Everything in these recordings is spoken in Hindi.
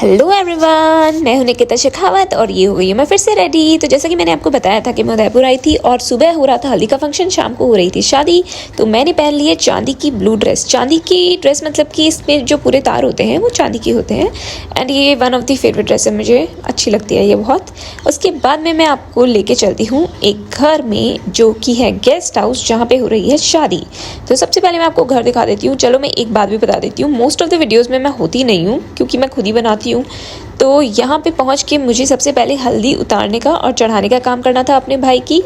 हेलो एवरीवन, मैं हूं निकिता शेखावत और ये हो गई मैं फिर से रेडी। तो जैसा कि मैंने आपको बताया था कि मैं उदयपुर आई थी और सुबह हो रहा था हल्दी का फंक्शन, शाम को हो रही थी शादी। तो मैंने पहन ली है चांदी की ब्लू ड्रेस। चांदी की ड्रेस मतलब कि इसमें जो पूरे तार होते हैं वो चांदी के होते हैं एंड ये one of the favourite dress है, मुझे अच्छी लगती है ये बहुत। उसके बाद में मैं आपको लेके चलती हूँ एक घर में जो कि है गेस्ट हाउस, जहाँ पे हो रही है शादी। तो सबसे पहले मैं आपको घर दिखा देती हूँ। चलो मैं एक बात भी बता देती हूँ, मोस्ट ऑफ द वीडियोज़ में मैं होती नहीं हूँ क्योंकि मैं खुद ही बनाती हूँ। तो यहाँ पे पहुँच के मुझे सबसे पहले हल्दी उतारने का और चढ़ाने का काम करना था अपने भाई की,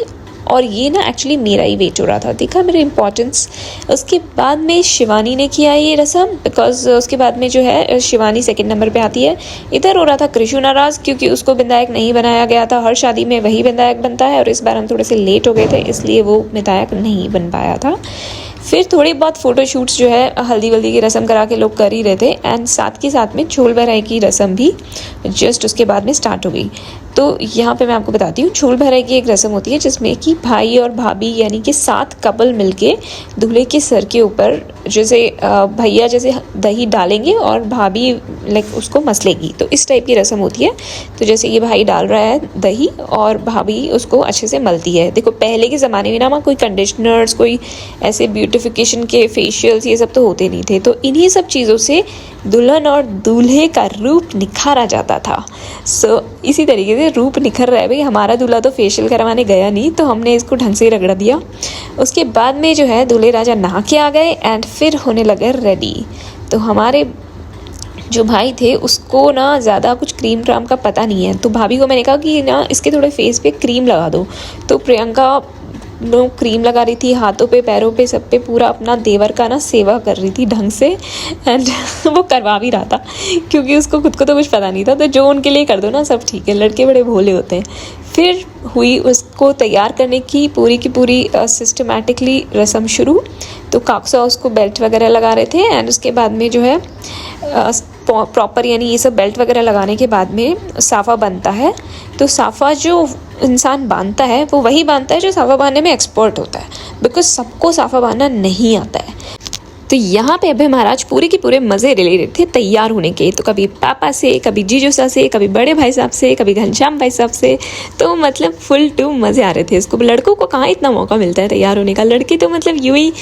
और ये ना एक्चुअली मेरा ही वेट हो रहा था, देखा मेरे इम्पोर्टेंस। उसके बाद में शिवानी ने किया ये रस्म, बिकॉज उसके बाद में जो है शिवानी सेकंड नंबर पे आती है। इधर हो रहा था कृषु नाराज़ क्योंकि उसको विधायक नहीं बनाया गया था। हर शादी में वही विधायक बनता है और इस बार हम थोड़े से लेट हो गए थे इसलिए वो विधायक नहीं बन पाया था। फिर थोड़ी बहुत फ़ोटोशूट्स जो है हल्दी वल्दी की रस्म करा के लोग कर ही रहे थे एंड साथ के साथ में छोल भराई की रस्म भी जस्ट उसके बाद में स्टार्ट हो गई। तो यहाँ पे मैं आपको बताती हूँ, छोल भराई की एक रस्म होती है जिसमें कि भाई और भाभी यानी कि 7 कपल मिलके दूल्हे के सर के ऊपर जैसे भैया जैसे दही डालेंगे और भाभी लाइक उसको मसलेगी, तो इस टाइप की रस्म होती है। तो जैसे ये भाई डाल रहा है दही और भाभी उसको अच्छे से मलती है। देखो पहले के ज़माने में ना कोई कंडीशनर्स, कोई ऐसे ब्यूटिफिकेशन के फेशियल्स ये सब तो होते नहीं थे, तो इन्हीं सब चीज़ों से दुल्हन और दूल्हे का रूप निखारा जाता था। सो इसी तरीके से रूप निखर रहा है भाई। हमारा दूल्हा तो फेशियल करवाने गया नहीं, तो हमने इसको ढंग से रगड़ा दिया। उसके बाद में जो है दूल्हे राजा नहा के आ गए एंड फिर होने लगे रेडी। तो हमारे जो भाई थे उसको ना ज़्यादा कुछ क्रीम ट्राम का पता नहीं है, तो भाभी को मैंने कहा कि ना इसके थोड़े फेस पे क्रीम लगा दो। तो प्रियंका नो क्रीम लगा रही थी हाथों पे, पैरों पे, सब पे, पूरा अपना देवर का ना सेवा कर रही थी ढंग से एंड वो करवा भी रहा था क्योंकि उसको खुद को तो कुछ पता नहीं था। तो जो उनके लिए कर दो ना सब ठीक है, लड़के बड़े भोले होते हैं। फिर हुई उसको तैयार करने की पूरी सिस्टमेटिकली रस्म शुरू। तो काकसा उसको बेल्ट वगैरह लगा रहे थे एंड उसके बाद में जो है प्रॉपर यानी ये सब बेल्ट वगैरह लगाने के बाद में साफ़ा बनता है। तो साफ़ा जो इंसान बांधता है वो वही बांधता है जो साफ़ा बांधने में एक्सपर्ट होता है, बिकॉज सबको साफ़ा बांधना नहीं आता है। तो यहाँ पे अभय महाराज पूरे के पूरे मज़े ले रहे थे तैयार होने के। तो कभी पापा से, कभी जीजू सा से, कभी बड़े भाई साहब से, कभी घनश्याम भाई साहब से। तो मतलब फुल टू मज़े आ रहे थे इसको। लड़कों को कहाँ इतना मौका मिलता है तैयार होने का, लड़के तो मतलब यूँ ही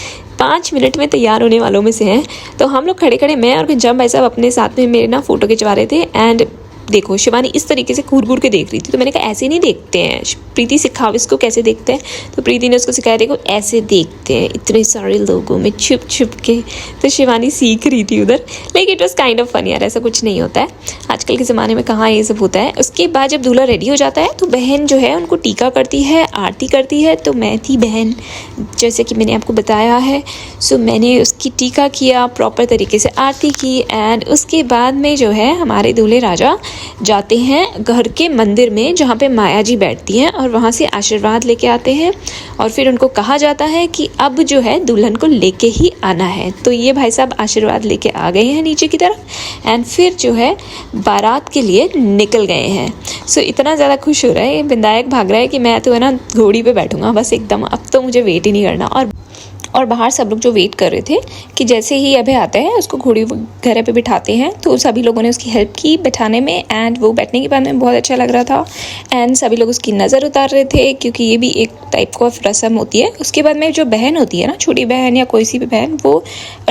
5 मिनट में तैयार होने वालों में से हैं। तो हम लोग खड़े खड़े, मैं और घनश्याम भाई साहब अपने साथ में मेरे ना फ़ोटो खिंचवा रहे थे एंड देखो शिवानी इस तरीके से घूर घूर के देख रही थी। तो मैंने कहा ऐसे नहीं देखते हैं, प्रीति सिखाओ इसको कैसे देखते हैं। तो प्रीति ने उसको सिखाया, देखो ऐसे देखते हैं इतने सारे लोगों में छुप छुप के। तो शिवानी सीख रही थी उधर, लेकिन it was kind of fun यार, ऐसा कुछ नहीं होता है आजकल के ज़माने में, कहाँ ये सब होता है। उसके बाद जब दूल्हा रेडी हो जाता है तो बहन जो है उनको टीका करती है, आरती करती है। तो मैं थी बहन, जैसे कि मैंने आपको बताया है। सो मैंने उसकी टीका किया, प्रॉपर तरीके से आरती की एंड उसके बाद में जो है हमारे दूल्हे राजा जाते हैं घर के मंदिर में जहाँ पे माया जी बैठती हैं और वहाँ से आशीर्वाद लेके आते हैं। और फिर उनको कहा जाता है कि अब जो है दुल्हन को लेके ही आना है। तो ये भाई साहब आशीर्वाद लेके आ गए हैं नीचे की तरफ एंड फिर जो है बारात के लिए निकल गए हैं। सो इतना ज़्यादा खुश हो रहा है विधायक, भाग रहा है कि मैं तो है ना घोड़ी पे बैठूंगा बस एकदम, अब तो मुझे वेट ही नहीं करना। और बाहर सब लोग जो वेट कर रहे थे कि जैसे ही अभय आता है उसको घोड़ी वगैरह पे बिठाते हैं, तो सभी लोगों ने उसकी हेल्प की बैठाने में एंड वो बैठने के बाद में बहुत अच्छा लग रहा था एंड सभी लोग उसकी नज़र उतार रहे थे क्योंकि ये भी एक टाइप का रस्म होती है। उसके बाद में जो बहन होती है ना, छोटी बहन या कोई सी भी बहन, वो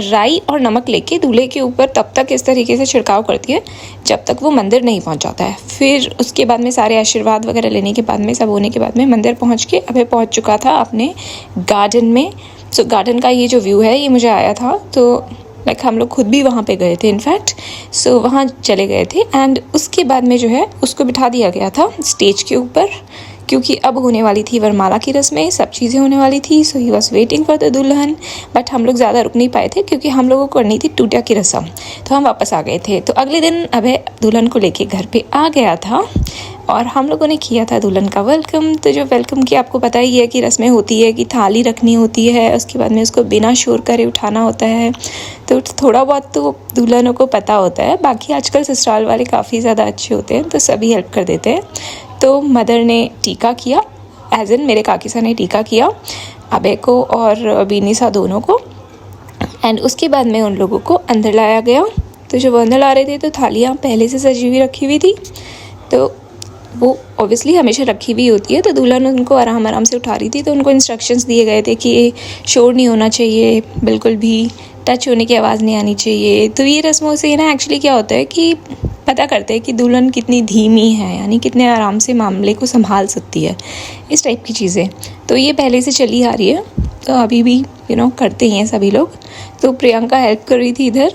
राई और नमक लेके दूल्हे के ऊपर तब तक इस तरीके से छिड़काव करती है जब तक वो मंदिर नहीं पहुँच जाता है। फिर उसके बाद में सारे आशीर्वाद वगैरह लेने के बाद में, सब होने के बाद में मंदिर पहुँच के अभय पहुँच चुका था अपने गार्डन में। सो गार्डन का ये जो व्यू है ये मुझे आया था, तो लाइक हम लोग खुद भी वहाँ पे गए थे इनफैक्ट। सो वहाँ चले गए थे एंड उसके बाद में जो है उसको बिठा दिया गया था स्टेज के ऊपर क्योंकि अब होने वाली थी वरमाला की रस्में, सब चीज़ें होने वाली थी। So he was waiting for the दुल्हन, बट हम लोग ज़्यादा रुक नहीं पाए थे क्योंकि हम लोगों को करनी थी टूटिया की रस्म, तो हम वापस आ गए थे। तो अगले दिन अभय दुल्हन को लेके घर पे आ गया था और हम लोगों ने किया था दुल्हन का वेलकम। तो जो वेलकम की आपको पता ही है कि रस्में होती है कि थाली रखनी होती है, उसके बाद में उसको बिना शोर करे उठाना होता है। तो थोड़ा बहुत तो दुल्हनों को पता होता है, बाकी आजकल ससुराल वाले काफ़ी ज़्यादा अच्छे होते हैं तो सभी हेल्प कर देते हैं। तो मदर ने टीका किया, एज इन मेरे काकी सा ने टीका किया अभय को और बीनी सा दोनों को एंड उसके बाद में उन लोगों को अंदर लाया गया। तो जब वंदल आ रहे थे तो थालियाँ पहले से सजी हुई रखी हुई थी, तो वो ऑब्वियसली हमेशा रखी हुई होती है, तो दुल्हन उनको आराम आराम से उठा रही थी। तो उनको इंस्ट्रक्शंस दिए गए थे कि शोर नहीं होना चाहिए, बिल्कुल भी टच होने की आवाज़ नहीं आनी चाहिए। तो ये रस्मों से ना एक्चुअली क्या होता है कि पता करते हैं कि दुल्हन कितनी धीमी है, यानी कितने आराम से मामले को संभाल सकती है, इस टाइप की चीज़ें। तो ये पहले से चली आ रही है, तो अभी भी करते ही हैं सभी लोग। तो प्रियंका हेल्प कर रही थी इधर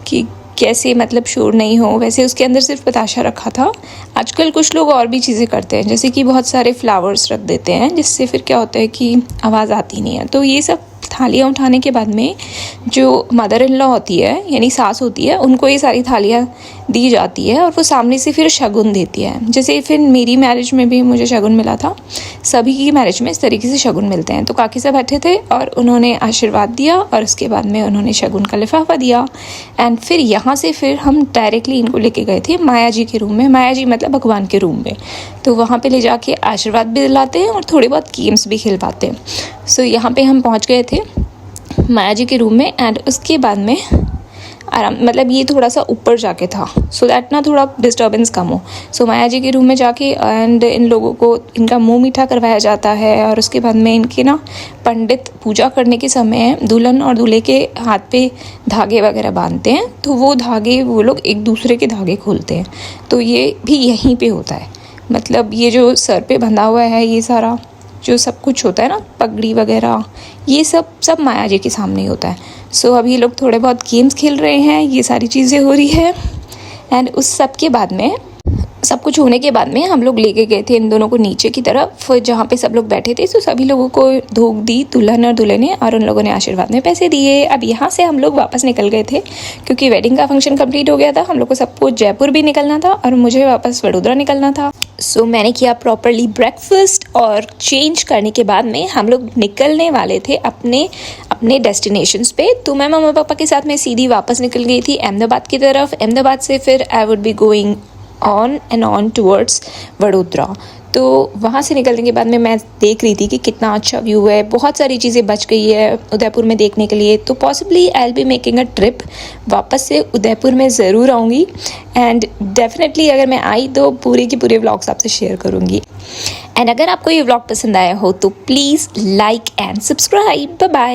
कि कैसे मतलब शोर नहीं हो। वैसे उसके अंदर सिर्फ बताशा रखा था। आजकल कुछ लोग और भी चीज़ें करते हैं, जैसे कि बहुत सारे फ्लावर्स रख देते हैं, जिससे फिर क्या होता है कि आवाज़ आती नहीं है। तो ये सब थालियाँ उठाने के बाद में जो मदर इन लॉ होती है, यानी सास होती है, उनको ये सारी थालियाँ दी जाती है और वो सामने से फिर शगुन देती है। जैसे फिर मेरी मैरिज में भी मुझे शगुन मिला था, सभी की मैरिज में इस तरीके से शगुन मिलते हैं। तो काकी साहब बैठे थे और उन्होंने आशीर्वाद दिया और उसके बाद में उन्होंने शगुन का लिफाफा दिया। एंड फिर यहाँ से फिर हम डायरेक्टली इनको लेके गए थे माया जी के रूम में। माया जी मतलब भगवान के रूम में। तो वहाँ पे ले जाके आशीर्वाद भी दिलाते हैं और थोड़े बहुत गेम्स भी खिलवाते हैं। सो यहाँ पे हम पहुँच गए थे माया जी के रूम में। एंड उसके बाद में आराम, मतलब ये थोड़ा सा ऊपर जाके था, सो दैट ना थोड़ा डिस्टर्बेंस कम हो। सो माया जी के रूम में जाके एंड इन लोगों को इनका मुंह मीठा करवाया जाता है। और उसके बाद में इनके ना पंडित पूजा करने के समय दुल्हन और दूल्हे के हाथ पे धागे वगैरह बांधते हैं, तो वो धागे वो लोग एक दूसरे के धागे खोलते हैं। तो ये भी यहीं पे होता है, मतलब ये जो सर पे बंधा हुआ है, ये सारा जो सब कुछ होता है ना, पगड़ी वगैरह, ये सब माया जी के सामने ही होता है। सो अभी लोग थोड़े बहुत गेम्स खेल रहे हैं, ये सारी चीज़ें हो रही है। एंड उस सब के बाद में, सब कुछ होने के बाद में हम लोग लेके गए थे इन दोनों को नीचे की तरफ, जहाँ पे सब लोग बैठे थे। तो सभी लोगों को धूप दी दुल्हन और दूल्हे ने, और उन लोगों ने आशीर्वाद में पैसे दिए। अब यहाँ से हम लोग वापस निकल गए थे, क्योंकि वेडिंग का फंक्शन कंप्लीट हो गया था। हम लोग को सबको जयपुर भी निकलना था और मुझे वापस वडोदरा निकलना था। सो मैंने किया प्रॉपरली ब्रेकफास्ट और चेंज करने के बाद में हम लोग निकलने वाले थे अपने डेस्टिनेशंस पे। तो मैं मम्मा पापा के साथ में सीधी वापस निकल गई थी अहमदाबाद की तरफ। अहमदाबाद से फिर I would be going on towards Vadodara. तो वहाँ से निकलने के बाद में मैं देख रही थी कि कितना अच्छा व्यू है, बहुत सारी चीज़ें बच गई है उदयपुर में देखने के लिए। तो possibly I will be making a trip, वापस से उदयपुर में ज़रूर आऊँगी। एंड डेफिनेटली अगर मैं आई तो पूरे के पूरे व्लॉग्स आपसे शेयर करूँगी। एंड अगर आपको ये व्लॉग पसंद आया हो तो please like and subscribe. Bye bye.